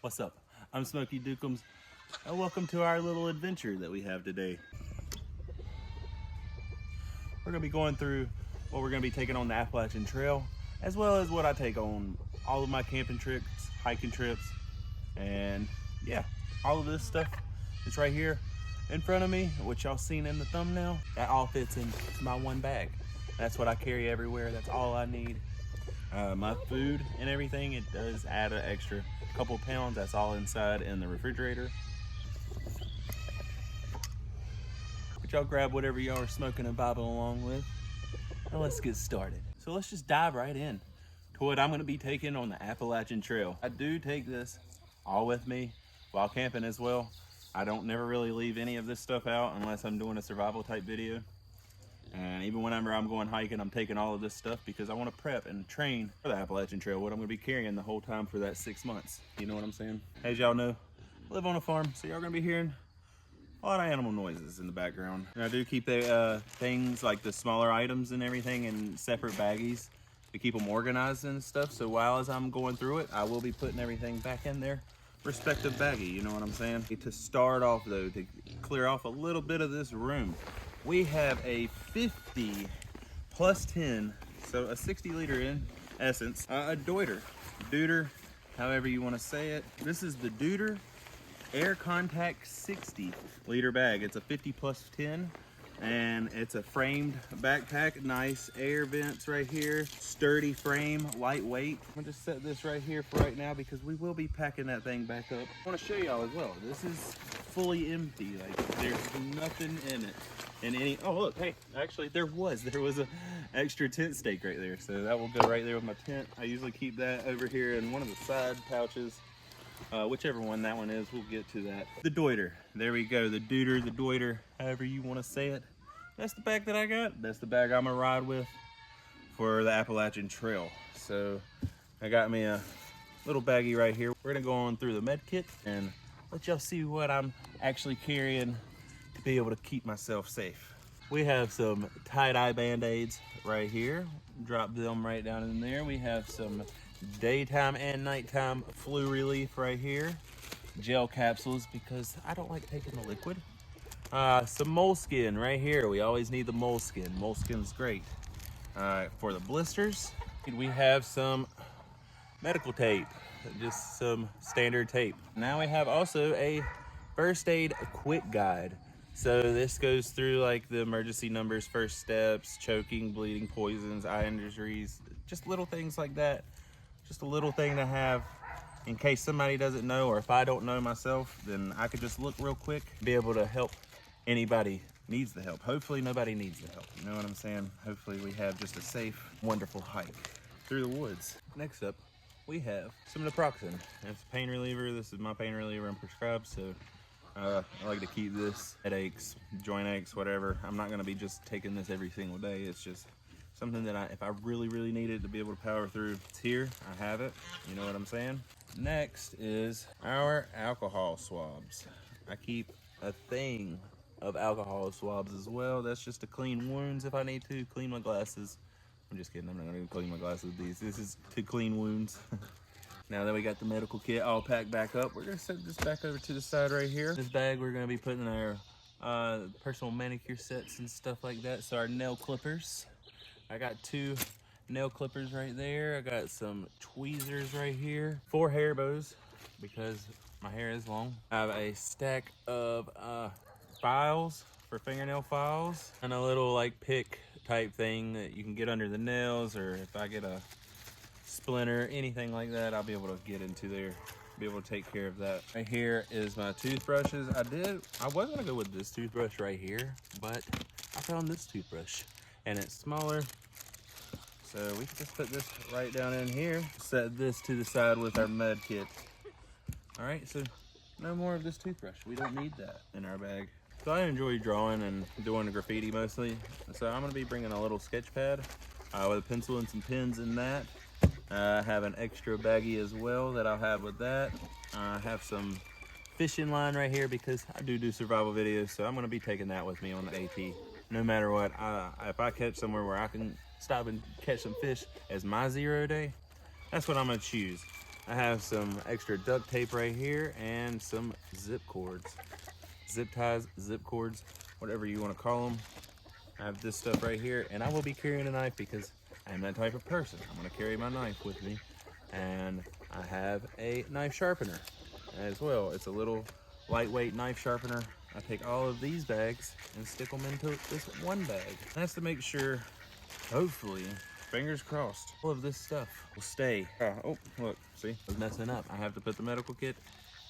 What's up? I'm Smokey Dukums, and welcome to our little adventure that we have today. We're gonna be going through what we're gonna be taking on the Appalachian Trail, as well as what I take on all of my camping trips, hiking trips, and yeah, all of this stuff is right here in front of me, which y'all seen in the thumbnail. That all fits in my one bag. That's what I carry everywhere. That's all I need. My food and everything, it does add an extra couple pounds. That's all inside in the refrigerator. But y'all grab whatever y'all are smoking and vibing along with, and let's get started. So let's just dive right in to what I'm gonna be taking on the Appalachian Trail. I do take this all with me while camping as well. I don't never really leave any of this stuff out unless I'm doing a survival type video. And even whenever I'm going hiking, I'm taking all of this stuff because I want to prep and train for the Appalachian Trail, what I'm going to be carrying the whole time for that 6 months. You know what I'm saying? As y'all know, I live on a farm, so y'all going to be hearing a lot of animal noises in the background. And I do keep the things like the smaller items and everything in separate baggies to keep them organized and stuff. So while as I'm going through it, I will be putting everything back in their respective baggie. You know what I'm saying? To start off though, to clear off a little bit of this room, we have a 50 plus 10, so a 60-liter in essence, a deuter, however you want to say it. This is the Deuter Air Contact 60-liter bag. It's a 50 plus 10, and it's a framed backpack. Nice air vents right here, sturdy frame, lightweight. I'm gonna just set this right here for right now because we will be packing that thing back up. I want to show y'all as well. This is fully empty. Like there's nothing in it. And any, oh look, hey, actually there was a extra tent stake right there, so that will go right there with my tent. I usually keep that over here in one of the side pouches, whichever one that one is, we'll get to that. The deuter, there we go, the deuter, however you want to say it. That's the bag that I got. That's the bag I'm gonna ride with for the Appalachian Trail. So I got me a little baggie right here. We're gonna go on through the med kit and let y'all see what I'm actually carrying to be able to keep myself safe. We have some tie-dye band-aids right here. Drop them right down in there. We have some daytime and nighttime flu relief right here. Gel capsules because I don't like taking the liquid. Some moleskin right here. We always need the moleskin. Moleskin's great. For the blisters, we have some medical tape, just some standard tape. Now we have also a first aid quick guide. So this goes through like the emergency numbers, first steps, choking, bleeding, poisons, eye injuries, just little things like that. Just a little thing to have in case somebody doesn't know, or if I don't know myself, then I could just look real quick, be able to help anybody needs the help. Hopefully nobody needs the help. You know what I'm saying? Hopefully we have just a safe, wonderful hike through the woods. Next up, we have some naproxen. It's a pain reliever. This is my pain reliever I'm prescribed, so I like to keep this. Headaches, joint aches, whatever. I'm not gonna be just taking this every single day. It's just something that if I really need it to be able to power through, it's here, I have it. You know what I'm saying? Next is our alcohol swabs. I keep a thing of alcohol swabs as well. That's just to clean wounds if I need to, clean my glasses. I'm just kidding, I'm not gonna clean my glasses with these. This is to clean wounds. Now that we got the medical kit all packed back up, we're gonna set this back over to the side right here. This bag, we're gonna be putting our personal manicure sets and stuff like that. So our nail clippers. I got 2 nail clippers right there. I got some tweezers right here. 4 hair bows because my hair is long. I have a stack of files for fingernail files and a little like pick type thing that you can get under the nails, or if I get a splinter, anything like that, I'll be able to get into there, be able to take care of that. Right here is my toothbrushes. I was gonna go with this toothbrush right here, but I found this toothbrush and it's smaller, so we can just put this right down in here. Set this to the side with our med kit. All right, so no more of this toothbrush. We don't need that in our bag. So I enjoy drawing and doing graffiti mostly, so I'm gonna be bringing a little sketch pad with a pencil and some pens in that. I have an extra baggie as well that I'll have with that. I have some fishing line right here because I do survival videos, so I'm gonna be taking that with me on the AT. No matter what, if I catch somewhere where I can stop and catch some fish as my 0 day, that's what I'm gonna choose. I have some extra duct tape right here and some zip cords. Zip ties, zip cords, whatever you want to call them. I have this stuff right here, and I will be carrying a knife because I am that type of person. I'm going to carry my knife with me, and I have a knife sharpener as well. It's a little lightweight knife sharpener. I take all of these bags and stick them into this one bag. That's to make sure, hopefully, fingers crossed, all of this stuff will stay. Oh, look, see, I was messing up. I have to put the medical kit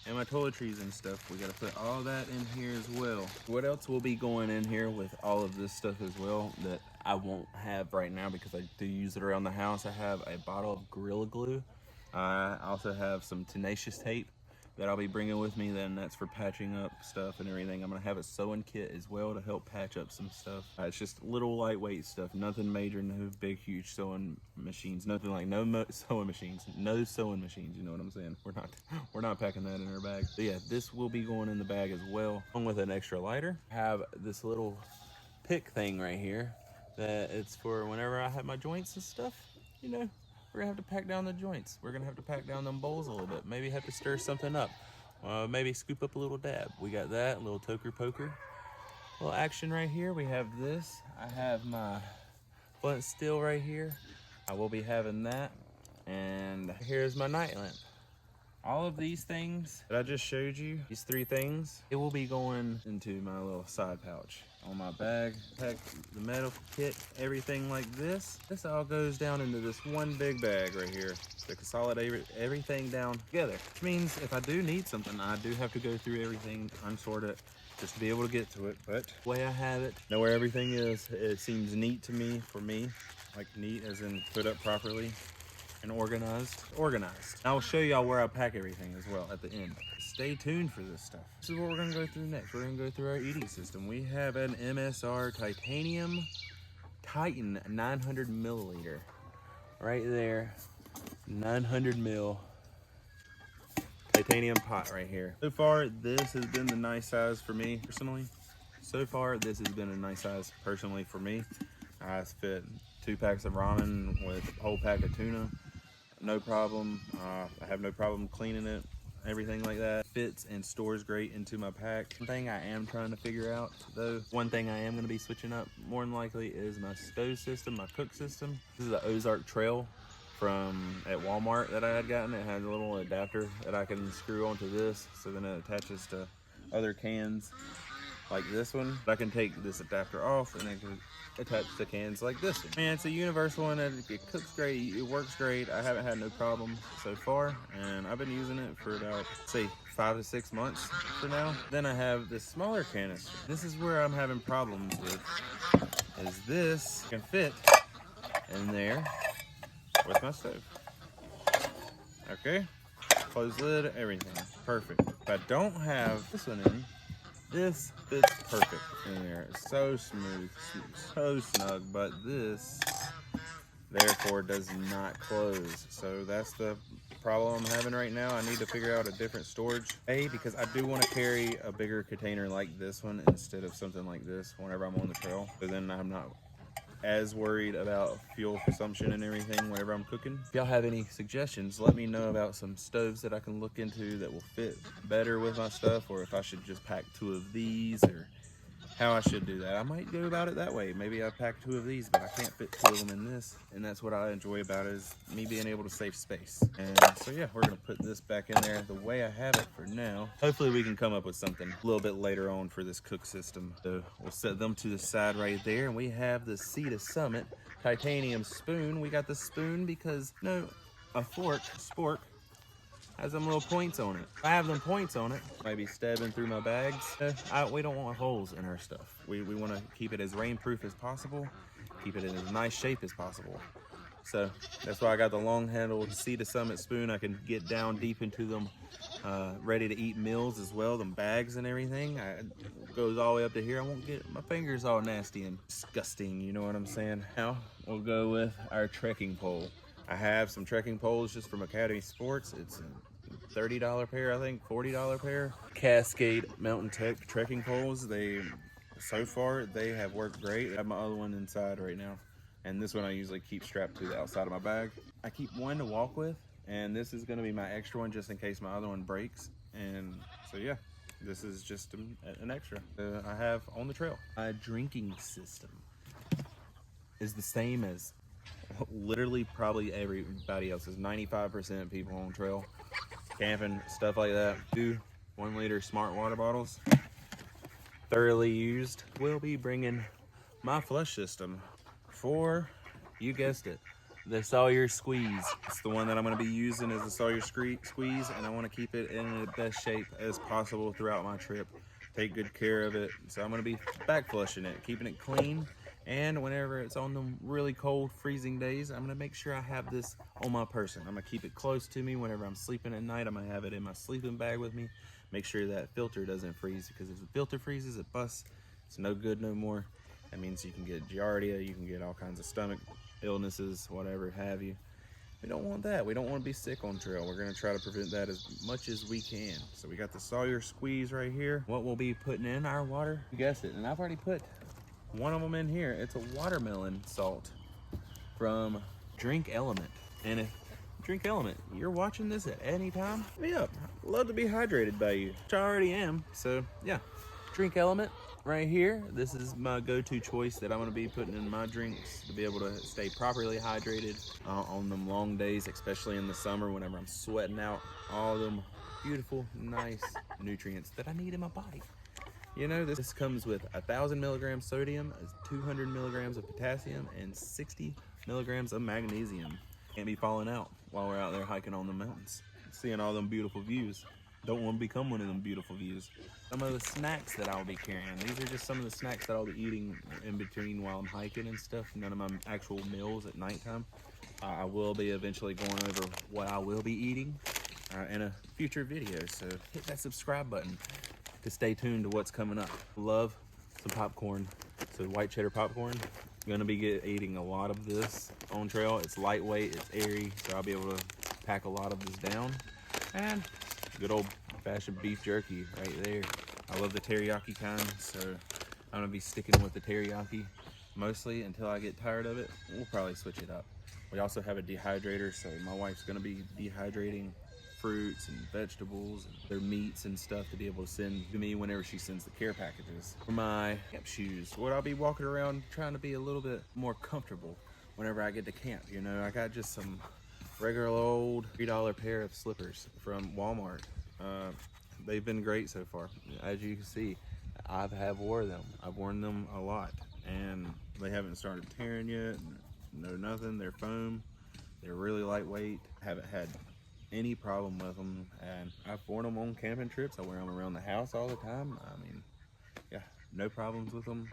and my toiletries and stuff. We gotta put all that in here as well. What else will be going in here with all of this stuff as well that I won't have right now because I do use it around the house? I have a bottle of Gorilla Glue. I also have some tenacious tape that I'll be bringing with me. Then that's for patching up stuff and everything. I'm gonna have a sewing kit as well to help patch up some stuff. It's just little lightweight stuff, nothing major, no big huge sewing machines, nothing like sewing machines, no sewing machines. You know what I'm saying? We're not packing that in our bag. So yeah, this will be going in the bag as well, along with an extra lighter. I have this little pick thing right here that it's for whenever I have my joints and stuff, you know. We're gonna have to pack down the joints. We're gonna have to pack down them bowls a little bit. Maybe have to stir something up. Maybe scoop up a little dab. We got that, a little toker poker. A little action right here. We have this. I have my blunt steel right here. I will be having that. And here's my night lamp. All of these things that I just showed you, these 3 things, it will be going into my little side pouch on my bag. Pack the medical kit, everything like this. This all goes down into this one big bag right here to consolidate everything down together. Which means if I do need something, I do have to go through everything, unsort it, just to be able to get to it. But the way I have it, know where everything is, it seems neat to me, for me. Like neat as in put up properly. And organized. I'll show y'all where I pack everything as well at the end. Stay tuned for this stuff. This is what we're gonna go through next. We're gonna go through our eating system. We have an MSR Titanium Titan 900 milliliter. Right there, 900 mil titanium pot right here. So far, this has been the nice size for me personally. I fit 2 packs of ramen with a whole pack of tuna. No problem. I have no problem cleaning it, everything like that. Fits and stores great into my pack. One thing I am trying to figure out though, one thing I am going to be switching up more than likely is my stove system, my cook system. This is the OzarkTrail from at Walmart that I had gotten. It has a little adapter that I can screw onto this, so then it attaches to other cans like this one. I can take this adapter off and then can attach to cans like this one. Man, it's a universal one, and it cooks great, it works great. I haven't had no problems so far, and I've been using it for about, say, 5 to 6 months for now. Then I have this smaller canister. This is where I'm having problems with, is this can fit in there with my stove. Okay, close lid, everything, perfect. If I don't have this one in, this fits perfect in there. It's so smooth, so snug, but this, therefore, does not close. So that's the problem I'm having right now. I need to figure out a different storage. Because I do want to carry a bigger container like this one instead of something like this whenever I'm on the trail. So then I'm not as worried about fuel consumption and everything whenever I'm cooking. If y'all have any suggestions, let me know about some stoves that I can look into that will fit better with my stuff, or if I should just pack 2 of these, or how I should do that. I might go about it that way. Maybe I pack 2 of these, but I can't fit 2 of them in this. And that's what I enjoy about it, is me being able to save space. And so yeah, we're gonna put this back in there the way I have it for now. Hopefully we can come up with something a little bit later on for this cook system. So we'll set them to the side right there. And we have the Sea to Summit titanium spoon. We got the spoon because, a spork, has them little points on it. If I have them points on it, maybe stabbing through my bags. We don't want holes in our stuff. We want to keep it as rainproof as possible, keep it in as nice shape as possible. So that's why I got the long handled Sea to Summit spoon. I can get down deep into them ready to eat meals as well, them bags and everything. It goes all the way up to here. I won't get my fingers all nasty and disgusting, you know what I'm saying? Now we'll go with our trekking pole. I have some trekking poles just from Academy Sports. It's a $30 pair, I think, $40 pair. Cascade Mountain Tech trekking poles. So far, they have worked great. I have my other one inside right now. And this one I usually keep strapped to the outside of my bag. I keep one to walk with, And this is gonna be my extra one just in case my other one breaks. And so yeah, this is just an extra I have on the trail. My drinking system is the same as literally probably everybody else's. 95% people on trail, camping, stuff like that, do 1 liter smart water bottles, thoroughly used. We'll be bringing my flush system for, you guessed it, the Sawyer squeeze. It's the one that I'm going to be using as the Sawyer squeeze, and I want to keep it in the best shape as possible throughout my trip. Take good care of it. So I'm going to be back flushing it, keeping it clean. And whenever it's on them really cold, freezing days, I'm gonna make sure I have this on my person. I'm gonna keep it close to me whenever I'm sleeping at night. I'm gonna have it in my sleeping bag with me. Make sure that filter doesn't freeze, because if the filter freezes, it busts. It's no good no more. That means you can get giardia, you can get all kinds of stomach illnesses, whatever have you. We don't want that. We don't want to be sick on trail. We're gonna try to prevent that as much as we can. So we got the Sawyer squeeze right here. What we'll be putting in our water, you guessed it, and I've already put one of them in here. It's a watermelon salt from Drink Element. And if Drink Element, you're watching this at any time, hit me up. I'd love to be hydrated by you, which I already am. So yeah, Drink Element right here. This is my go-to choice that I'm gonna be putting in my drinks to be able to stay properly hydrated on them long days, especially in the summer whenever I'm sweating out all them beautiful, nice nutrients that I need in my body. You know, this comes with 1,000 milligrams sodium, 200 milligrams of potassium, and 60 milligrams of magnesium. Can't be falling out while we're out there hiking on the mountains, seeing all them beautiful views. Don't want to become one of them beautiful views. Some of the snacks that I'll be carrying. These are just some of the snacks that I'll be eating in between while I'm hiking and stuff. None of my actual meals at nighttime. I will be eventually going over what I will be eating in a future video. So hit that subscribe button to stay tuned to what's coming up. Love some popcorn. So white cheddar popcorn. Gonna be eating a lot of this on trail. It's lightweight, it's airy, so I'll be able to pack a lot of this down. And good old fashioned beef jerky right there. I love the teriyaki kind, so I'm gonna be sticking with the teriyaki mostly until I get tired of it. We'll probably switch it up. We also have a dehydrator, so my wife's gonna be dehydrating fruits and vegetables and their meats and stuff to be able to send to me whenever she sends the care packages. For my camp shoes, what I'll be walking around trying to be a little bit more comfortable whenever I get to camp. You know, I got just some regular old $3 pair of slippers from Walmart. They've been great so far. As you can see, I have worn them. I've worn them a lot, and they haven't started tearing yet. No nothing. They're foam. They're really lightweight. Haven't had any problem with them, and I've worn them on camping trips. I wear them around the house all the time. I mean, yeah, no problems with them.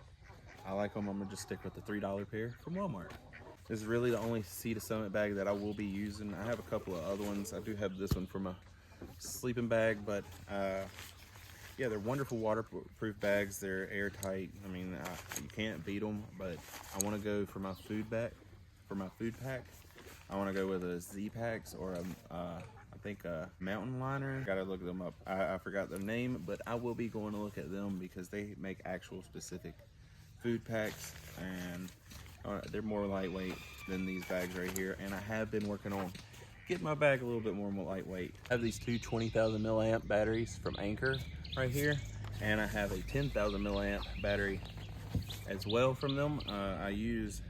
I like them. I'm gonna just stick with the $3 pair from Walmart. This is really the only Sea to Summit bag that I will be using. I have a couple of other ones. I do have this one for my sleeping bag, but yeah, they're wonderful waterproof bags. They're airtight. I mean, you can't beat them. But I want to go for my food pack. I want to go with a Zpacks or I think a Mountain Liner. Gotta look them up. I forgot their name, but I will be going to look at them because they make actual specific food packs, and they're more lightweight than these bags right here. And I have been working on getting my bag a little bit more lightweight. I have these two 20,000 milliamp batteries from Anker right here, and I have a 10,000 milliamp battery as well from them. I use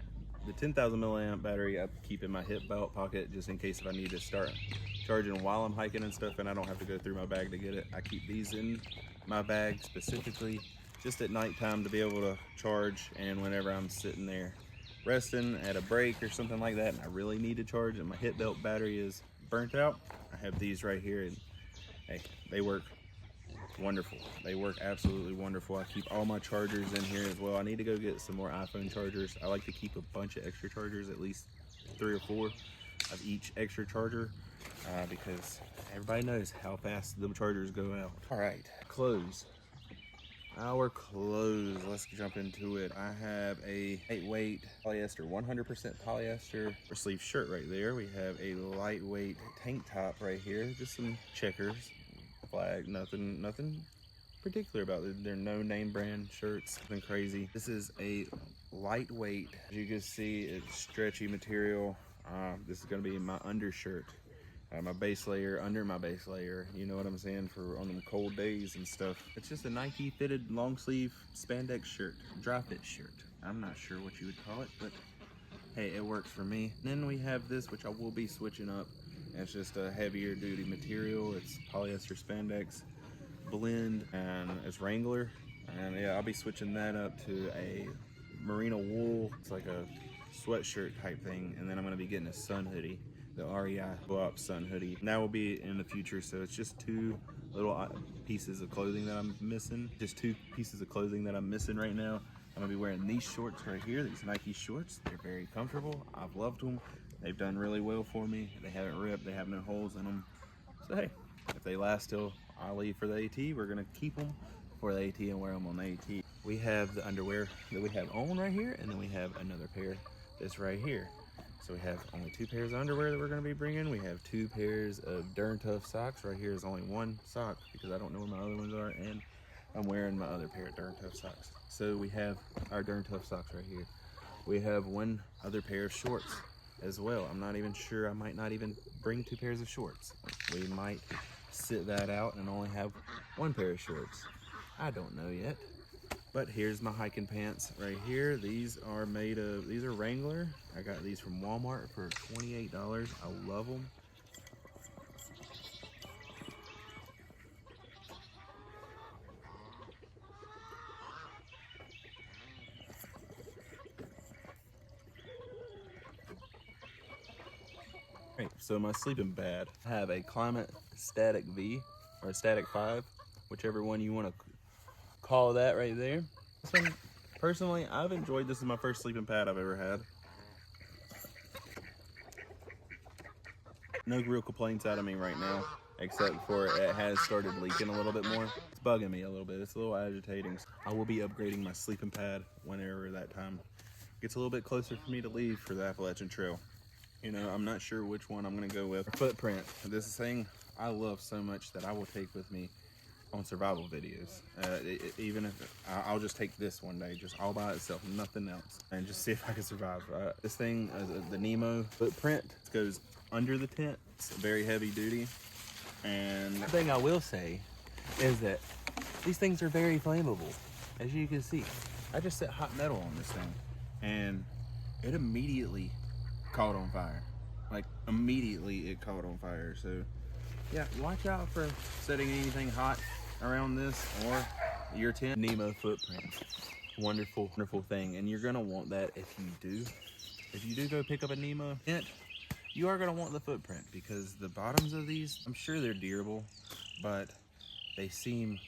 the 10,000 milliamp battery I keep in my hip belt pocket just in case if I need to start charging while I'm hiking and stuff and I don't have to go through my bag to get it. I keep these in my bag specifically just at nighttime to be able to charge, and whenever I'm sitting there resting at a break or something like that and I really need to charge and my hip belt battery is burnt out, I have these right here, and hey, they work wonderful. They work absolutely wonderful. I keep all my chargers in here as well. I need to go get some more iPhone chargers. I like to keep a bunch of extra chargers, at least 3 or 4 of each extra charger, because everybody knows how fast them chargers go out. All right, clothes. Our clothes, let's jump into it. I have a lightweight polyester, 100% polyester sleeve shirt right there. We have a lightweight tank top right here, just some checkers, flag, nothing particular about it. They're no name brand shirts, nothing crazy. This is a lightweight, as you can see, it's stretchy material. This is gonna be my undershirt. I have my base layer under my base layer, you know what I'm saying, for on them cold days and stuff. It's just a Nike fitted long sleeve spandex shirt, dry fit shirt. I'm not sure what you would call it, but hey, it works for me. Then we have this, which I will be switching up. It's just a heavier duty material. It's polyester spandex blend, and it's Wrangler. And yeah, I'll be switching that up to a merino wool. It's like a sweatshirt type thing. And then I'm gonna be getting a sun hoodie, the REI blow-up sun hoodie. And that will be in the future. So it's just two little pieces of clothing that I'm missing. Just two pieces of clothing that I'm missing right now. I'm gonna be wearing these shorts right here, these Nike shorts. They're very comfortable. I've loved them. They've done really well for me. They haven't ripped, they have no holes in them. So hey, if they last till I leave for the AT, we're gonna keep them for the AT and wear them on the AT. We have the underwear that we have on right here, and then we have another pair that's right here. So we have only 2 pairs of underwear that we're gonna be bringing. We have 2 pairs of Darn Tough socks. Right here is only 1 sock because I don't know where my other ones are, and I'm wearing my other pair of Darn Tough socks. So we have our Darn Tough socks right here. We have 1 other pair of shorts as well. I'm not even sure, I might not even bring 2 pairs of shorts. We might sit that out and only have 1 pair of shorts. I don't know yet. But here's my hiking pants right here. These are Wrangler. I got these from Walmart for $28. I love them. Right, so my sleeping pad, I have a Climate Static V or a Static 5, whichever one you want to call that right there. This one, personally, I've enjoyed. This is my first sleeping pad I've ever had. No real complaints out of me right now, except for it has started leaking a little bit more. It's bugging me a little bit. It's a little agitating. I will be upgrading my sleeping pad whenever that time gets a little bit closer for me to leave for the Appalachian Trail. You know, I'm not sure which one I'm gonna go with. Footprint. This thing I love so much that I will take with me on survival videos. Even if I'll just take this one day, just all by itself, nothing else, and just see if I can survive. This thing, the Nemo footprint, goes under the tent. It's very heavy duty. And the thing I will say is that these things are very flammable, as you can see. I just set hot metal on this thing, and it immediately caught on fire. Like, immediately it caught on fire. So yeah, watch out for setting anything hot around this or your tent. Nemo footprint, wonderful, wonderful thing. And you're gonna want that if you do go pick up a Nemo tent, you are gonna want the footprint, because the bottoms of these, I'm sure they're durable, but they seem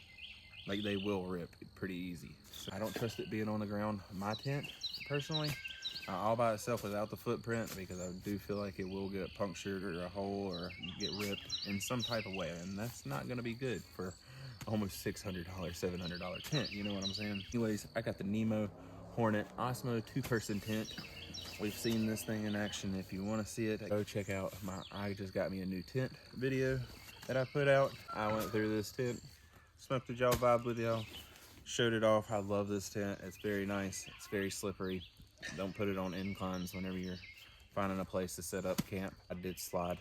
like they will rip pretty easy. So I don't trust it being on the ground. My tent, personally, all by itself without the footprint, because I do feel like it will get punctured or a hole or get ripped in some type of way, and that's not going to be good for almost $600, $700 tent, you know what I'm saying? Anyways, I got the Nemo Hornet OSMO 2-person tent. We've seen this thing in action. If you want to see it, go check out my I just got me a new tent video that I put out. I went through this tent, smoked the y'all vibe with y'all, showed it off. I love this tent. It's very nice. It's very slippery. Don't put it on inclines whenever you're finding a place to set up camp. I did slide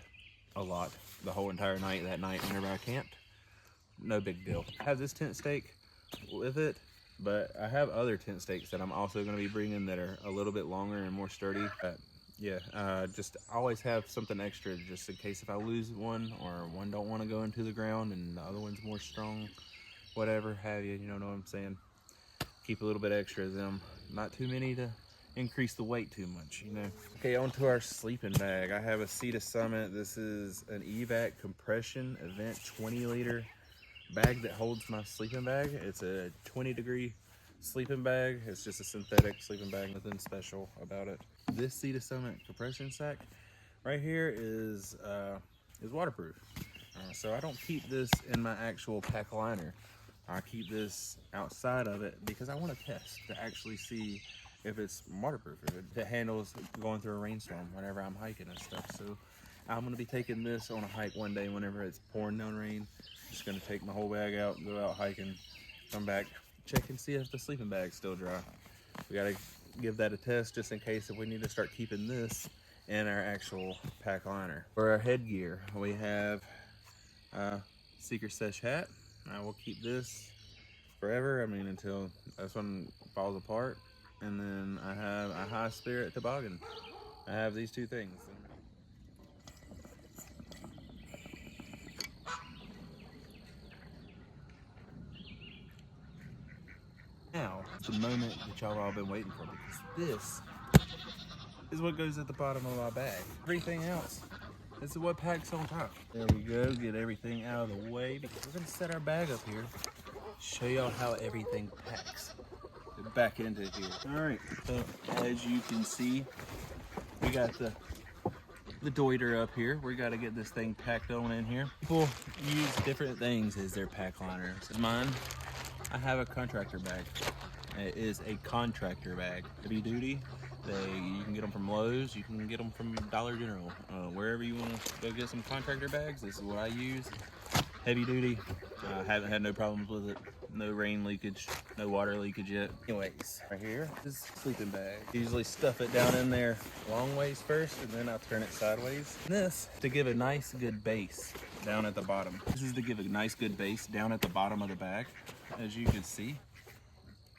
a lot the whole entire night that night whenever I camped. No big deal. I have this tent stake with it, but I have other tent stakes that I'm also going to be bringing that are a little bit longer and more sturdy. Yeah, just always have something extra just in case if I lose one or one don't want to go into the ground and the other one's more strong, whatever have you, you know what I'm saying? Keep a little bit extra of them. Not too many to increase the weight too much, you know. Okay, on to our sleeping bag. I have a Sea to Summit. This is an evac compression event 20-liter bag that holds my sleeping bag. It's a 20-degree sleeping bag. It's just a synthetic sleeping bag, nothing special about it. This Sea to Summit compression sack right here is waterproof. So I don't keep this in my actual pack liner. I keep this outside of it because I want to test to actually see if it's waterproof, if it handles going through a rainstorm whenever I'm hiking and stuff. So I'm going to be taking this on a hike one day whenever it's pouring down rain. Just going to take my whole bag out, go out hiking, come back, check and see if the sleeping bag's still dry. We got to give that a test just in case if we need to start keeping this and our actual pack liner. For our headgear, we have a Secret Sesh hat. I will keep this forever, I mean until this one falls apart. And then I have a High Spirit toboggan. I have these two things. Now, the moment that y'all all been waiting for, because this is what goes at the bottom of my bag. Everything else, this is what packs on top. There we go, get everything out of the way, because we're gonna set our bag up here, show y'all how everything packs back into here. All right, so as you can see, we got the Deuter up here. We got to get this thing packed on in here. People use different things as their pack liners. Mine, I have a contractor bag. It is a contractor bag. Heavy duty. You can get them from Lowe's. You can get them from Dollar General. Wherever you want to go get some contractor bags, this is what I use. Heavy duty. Haven't had no problems with it. No rain leakage, no water leakage yet. Anyways, right here is sleeping bag. Usually stuff it down in there long ways first, and then I'll turn it sideways. And this to give a nice good base down at the bottom. This is to give a nice good base down at the bottom of the bag, as you can see.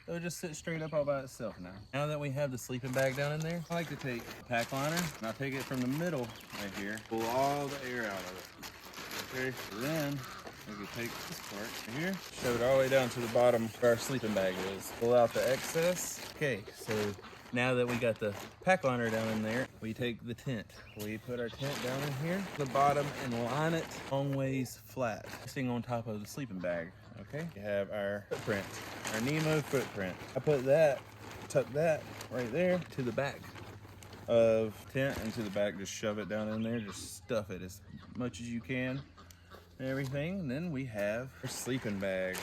It'll just sit straight up all by itself now. Now that we have the sleeping bag down in there, I like to take a pack liner, and I'll take it from the middle right here, pull all the air out of it. Okay, so then we can take this part right here, shove it all the way down to the bottom where our sleeping bag is. Pull out the excess. Okay, so now that we got the pack liner down in there, we take the tent. We put our tent down in here, the bottom, and line it long ways flat, sitting on top of the sleeping bag. Okay, we have our footprint, our Nemo footprint. I put that, tuck that right there to the back of tent and to the back. Just shove it down in there, just stuff it as much as you can. Everything. And then we have our sleeping bag.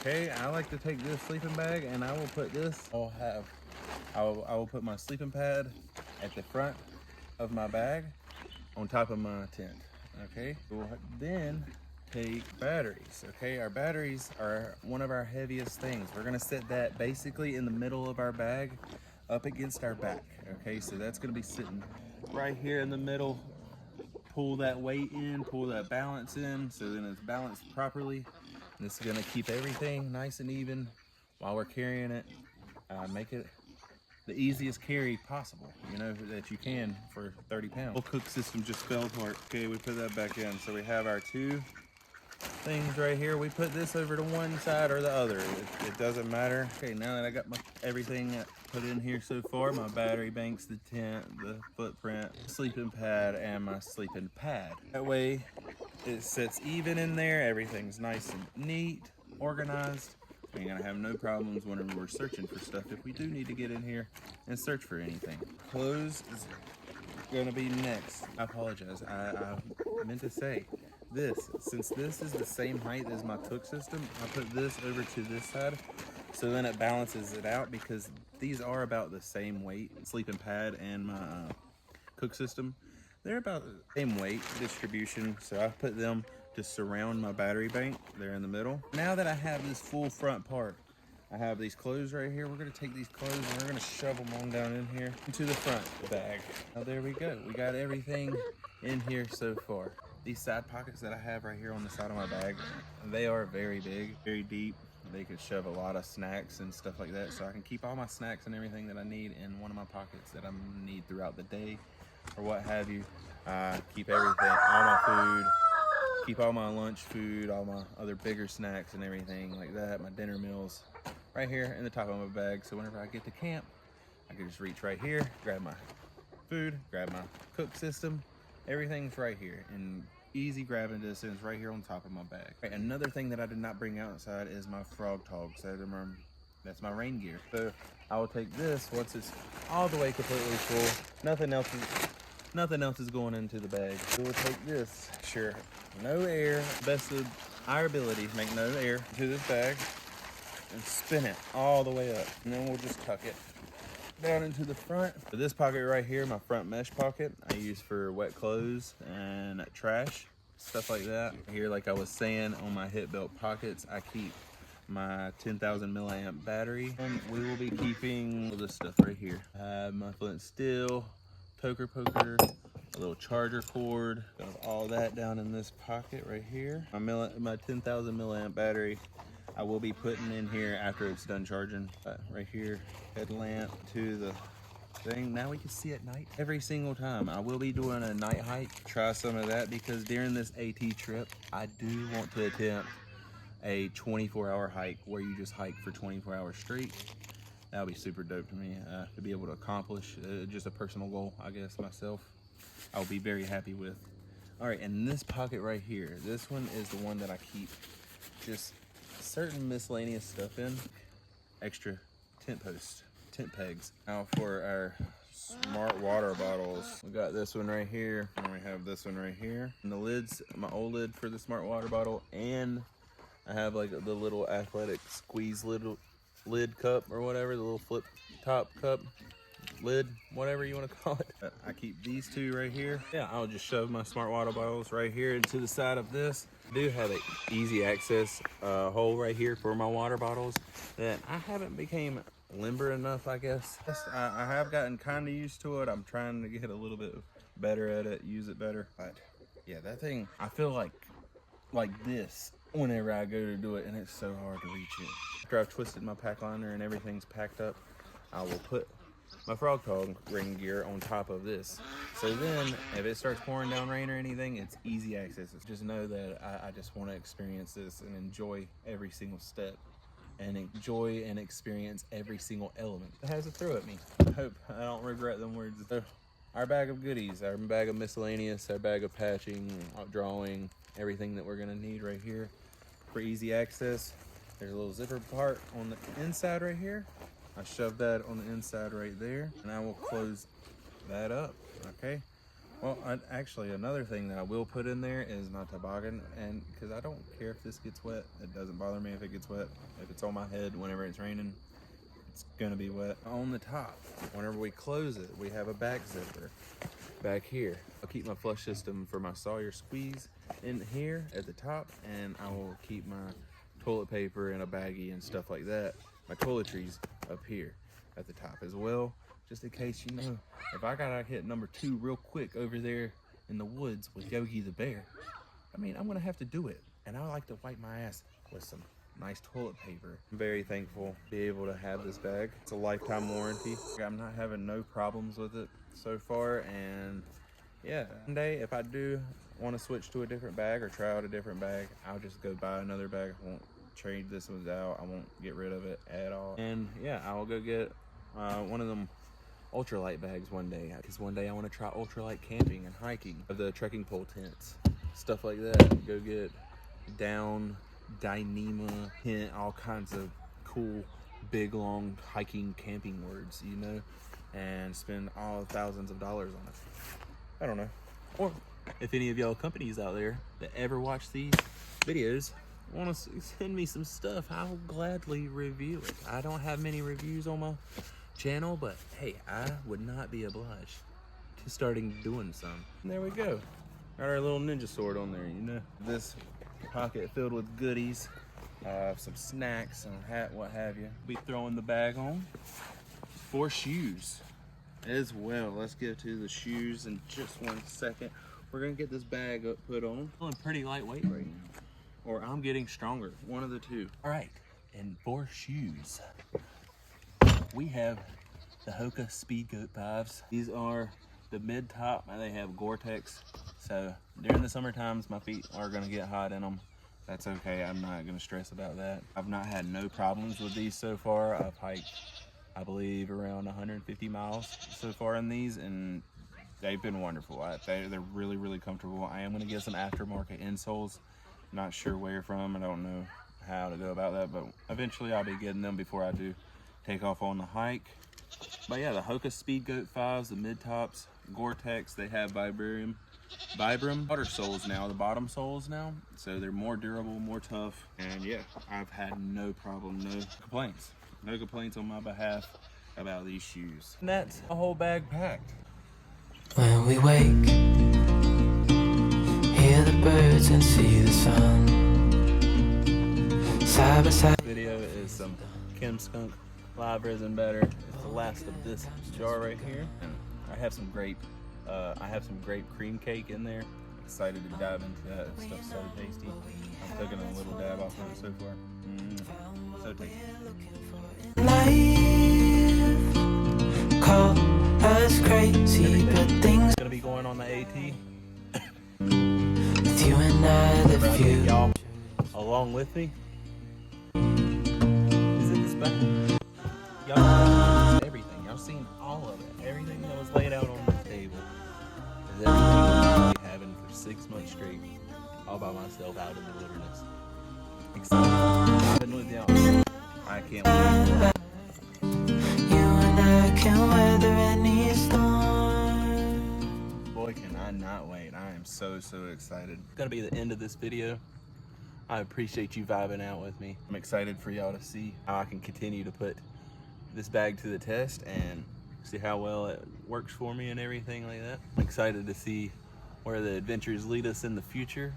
Okay, I like to take this sleeping bag and I will put this, I will put my sleeping pad at the front of my bag on top of my tent. Okay, we'll then take batteries. Okay, our batteries are one of our heaviest things. We're gonna set that basically in the middle of our bag up against our back. Okay, so that's gonna be sitting right here in the middle. Pull that weight in, pull that balance in, so then it's balanced properly. And this is gonna keep everything nice and even while we're carrying it. Make it the easiest carry possible, you know, that you can for 30 pounds. Whole cook system just fell apart. Okay, we put that back in. So we have our two things right here. We put this over to one side or the other. It doesn't matter. Okay, now that I got everything put in here so far, my battery banks, the tent, the footprint, sleeping pad, and my sleeping pad. That way it sits even in there. Everything's nice and neat, organized. We ain't gonna have no problems whenever we're searching for stuff if we do need to get in here and search for anything. Clothes is gonna be next. I apologize. I meant to say this, since this is the same height as my cook system, I put this over to this side so then it balances it out, because these are about the same weight. Sleeping pad and my cook system, they're about the same weight distribution, so I put them to surround my battery bank. They're in the middle. Now that I have this full front part, I have these clothes right here. We're gonna take these clothes and we're gonna shove them on down in here into the front bag. Now there we go. We got everything in here so far. These side pockets that I have right here on the side of my bag, they are very big, very deep. They could shove a lot of snacks and stuff like that, so I can keep all my snacks and everything that I need in one of my pockets that I need throughout the day or what have you. Keep everything, all my food, keep all my lunch food, all my other bigger snacks and everything like that, my dinner meals, right here in the top of my bag. So whenever I get to camp, I can just reach right here, grab my food, grab my cook system. Everything's right here in easy grabbing distance, right here on top of my bag. Right, another thing that I did not bring outside is my frog togs. That's my rain gear. So I will take this once it's all the way completely full. Nothing else is going into the bag. So we'll take this, sure, no air, best of our ability, make no air to this bag and spin it all the way up. And then we'll just tuck it down into the front. For this pocket right here, my front mesh pocket, I use for wet clothes and trash, stuff like that. Here, like I was saying, on my hip belt pockets, I keep my 10,000 milliamp battery. And we will be keeping all this stuff right here. I have my flint steel, poker, a little charger cord. Got all that down in this pocket right here. My 10,000 milliamp battery I will be putting in here after it's done charging. Right here, headlamp to the thing. Now we can see at night every single time. I will be doing a night hike, try some of that, because during this AT trip, I do want to attempt a 24-hour hike where you just hike for 24 hours straight. That would be super dope to me to be able to accomplish. Just a personal goal, I guess, myself. I'll be very happy with. All right, and this pocket right here, this one is the one that I keep just certain miscellaneous stuff in. Extra tent posts, tent pegs. Now for our smart water bottles, we got this one right here, and we have this one right here. And the lid's my old lid for the smart water bottle, and I have like the little athletic squeeze lid cup or whatever, the little flip top cup lid, whatever you want to call it. I keep these two right here. Yeah, I'll just shove my smart water bottles right here into the side of this. I do have an easy access hole right here for my water bottles that I haven't became limber enough, I guess. I have gotten kind of used to it. I'm trying to get a little bit better at it, use it better. But yeah, that thing, I feel like this whenever I go to do it, and it's so hard to reach it. After I've twisted my pack liner and everything's packed up, I will put my frog tog ring gear on top of this. So then if it starts pouring down rain or anything, it's easy access. Just know that I just want to experience this and enjoy every single step and enjoy and experience every single element that has to throw at me. I hope I don't regret them words. So, our bag of goodies, our bag of miscellaneous, our bag of patching, drawing, everything that we're gonna need right here for easy access. There's a little zipper part on the inside right here. I shoved that on the inside right there, and I will close that up, okay? Well, actually, another thing that I will put in there is my toboggan, and because I don't care if this gets wet, it doesn't bother me if it gets wet. If it's on my head whenever it's raining, it's gonna be wet. On the top, whenever we close it, we have a back zipper back here. I'll keep my flush system for my Sawyer squeeze in here at the top, and I will keep my toilet paper in a baggie and stuff like that. My toiletries up here at the top as well, just in case, you know, if I gotta hit number 2 real quick over there in the woods with Yogi the bear, I mean, I'm gonna have to do it. And I like to wipe my ass with some nice toilet paper. I'm very thankful to be able to have this bag. It's a lifetime warranty. I'm not having no problems with it so far, and yeah, one day if I do want to switch to a different bag or try out a different bag, I'll just go buy another bag. I won't trade this one out. I won't get rid of it at all. And yeah, I will go get one of them ultralight bags one day, because one day I want to try ultralight camping and hiking, the trekking pole tents, stuff like that. Go get down Nemo tent, all kinds of cool big long hiking camping words, you know, and spend all thousands of dollars on it. I don't know. Or if any of y'all companies out there that ever watch these videos want to send me some stuff, I'll gladly review it. I don't have many reviews on my channel, but hey, I would not be obliged to starting doing some. And there we go. Got our little ninja sword on there, you know. This pocket filled with goodies, some snacks, and hat, what have you. Be throwing the bag on for shoes as well. Let's get to the shoes in just 1 second. We're gonna get this bag put on. Feeling pretty lightweight right now, or I'm getting stronger, one of the two. All right, and for shoes, we have the Hoka Speed Goat 5s. These are the mid-top, and they have Gore-Tex. So during the summer times, my feet are gonna get hot in them. That's okay, I'm not gonna stress about that. I've not had no problems with these so far. I've hiked, I believe, around 150 miles so far in these, and they've been wonderful. They're really, really comfortable. I am gonna get some aftermarket insoles. Not sure where from, I don't know how to go about that, but eventually I'll be getting them before I do take off on the hike. But yeah, the Hoka Speed Goat 5s, the mid-tops, Gore-Tex, they have Vibram water soles now, the bottom soles now, so they're more durable, more tough, and yeah, I've had no problem, no complaints on my behalf about these shoes. And that's a whole bag packed. When we wake, hear the birds and see the sun. Side by side. Video is some Kim Skunk live resin batter. It's the last of this jar right here. And I have some grape cream cake in there. Excited to dive into that. That stuff's so tasty. I'm taking a little dab off of it so far. So tasty. Life call us crazy, but things Gonna be going on the AT. with you and I, the Right, future. y'all along with me. Is it this bad? Y'all seen everything. Y'all seen all of it. Everything that was laid out on the table is everything that I've been having for 6 months straight, all by myself out in the wilderness. Excited. I've been with y'all. I can't wait. You and I can weather any storm. Boy, can I not wait. I am so excited. It's gonna be the end of this video. I appreciate you vibing out with me. I'm excited for y'all to see how I can continue to put this bag to the test and see how well it works for me and everything like that. I'm excited to see where the adventures lead us in the future,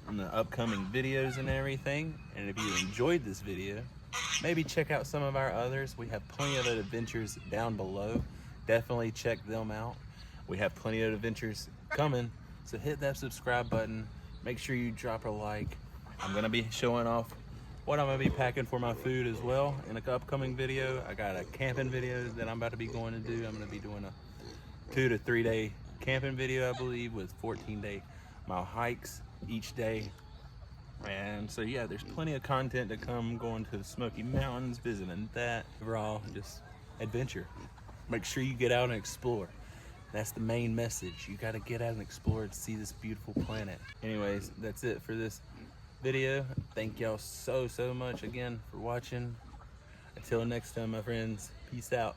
in the upcoming videos and everything. And if you enjoyed this video, maybe check out some of our others. We have plenty of adventures down below. Definitely check them out. We have plenty of adventures coming, so hit that subscribe button. Make sure you drop a like. I'm gonna be showing off what I'm gonna be packing for my food as well in an upcoming video. I got a camping video that I'm about to be going to do. I'm gonna be doing a 2 to 3 day camping video, I believe, with 14-mile hikes each day. And so yeah, there's plenty of content to come, going to the Smoky Mountains, visiting that. Overall, just adventure. Make sure you get out and explore. That's the main message. You gotta get out and explore to see this beautiful planet. Anyways, that's it for this video. Thank y'all so much again for watching. Until next time, my friends, peace out.